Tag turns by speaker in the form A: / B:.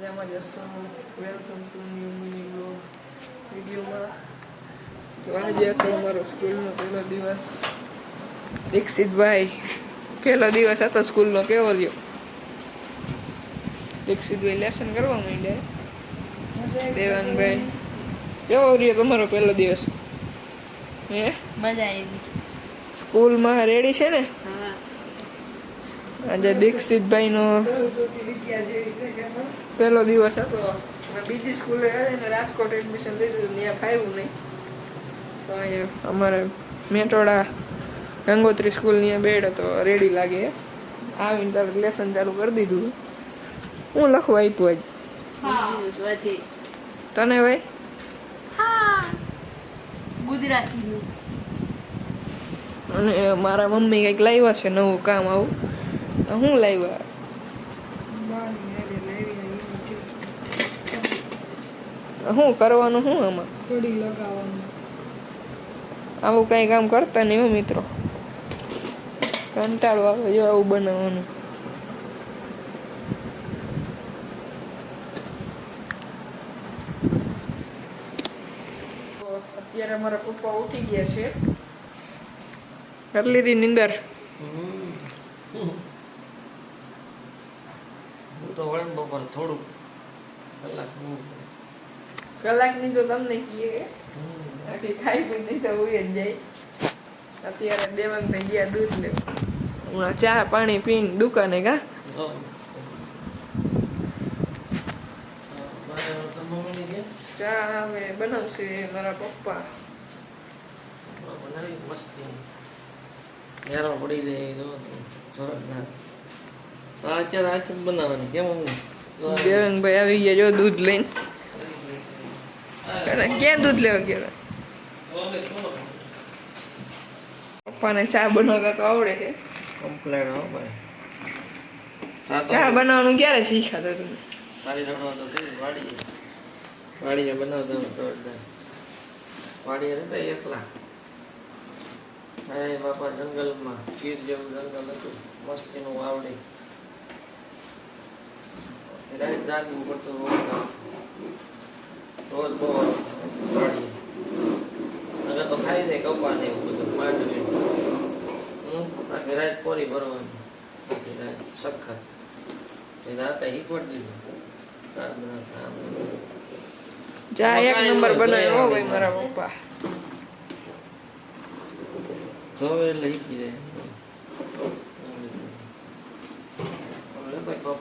A: મજામાં જશો. Welcome to new mini blog વિડીયોમાં. તો આજે હતો અમારો સ્કૂલનો પહેલો દિવસ. દીક્ષિતભાઈ પહેલો દિવસ હતો સ્કૂલનો, કેવો રહ્યો? દીક્ષિતભાઈ લેસન કરવા માંડ્યા. દેવાંગભાઈ કેવો રહ્યો તમારો પહેલો દિવસ? હે
B: મજા આવી.
A: સ્કૂલમાં રેડી છે ને?
B: હા.
A: આજે દીક્ષિતભાઈનો પહેલો દિવસ હતો. બીજી સ્કૂલે ને રાજકોટ એડમિશન લીધું, ત્યાં ફાવ્યું નહીં. તો અહીંયા અમારે મેટોડા ગંગોત્રી સ્કૂલ ત્યાં બેડ હતો, રેડી લાગે. આવીને તારે લેસન ચાલુ કરી દીધું. હું લખવા આપ્યું આજ તને ભાઈ?
B: હા, ગુજરાતીનું.
A: અને મારા મમ્મી કંઈક લાવ્યા છે નવું કામ. આવું શું લાવ્યા? શું કરવાનું? શું આમાં થોડી લગાવવાનું? આવું કંઈ કામ કરતા નહીં હો મિત્રો, કંટાળો આવે જો આવું બનાવવાનું. અત્યારે મારા પપ્પા ઉઠી ગયા છે. કરી લીધી નીંદર?
C: હું તો વળન બપોર થોડું
A: કલાકની તો તમને કહીએ આખી ખાઈ પી દીધા હોય જ જાય. અત્યારે દેવાંગભાઈ ગયા દૂધ લેવા. હમણાં ચા પાણી પીને દુકાને ગા. ચા હવે બનાવશે મારા પપ્પા.
C: બનાવી મસ્તી યાર પડી જાય જોરદાર. સાચા આચ બનાવવાની કેમ?
A: દેવાંગભાઈ આવી ગયા જો દૂધ લઈને. ક્યાં દૂધ લેવા ગયા? પપ્પાને ચા બનાવતા તો આવડે છે
C: કમ્પ્લેટ. હો ભાઈ,
A: ચા બનાવવાનું ક્યારે શીખ્યા તમે?
C: સારી રડવા તો વાડીએ બનાવતા જોરદાર. વાડીએ રહેતા એકલા. અરે બાપા જંગલમાં ગીર જેવું જંગલ હતું, મસ્તીનું વાવડી. રાત જાગવું પડતું રોજ બહુ વાડીએ. હવે તો ખાઈ જાય કપા ને એવું બધું માંડવી. આખી રાત પોરી ભરવાની, આખી રાત સખત. એ રાતે શીખવાડી દીધું ચા બનાવતા.
A: ચા એક નંબર બનાવ્યો હો ભાઈ મારા પપ્પા.
C: જોવે એટલે શીખી જાય.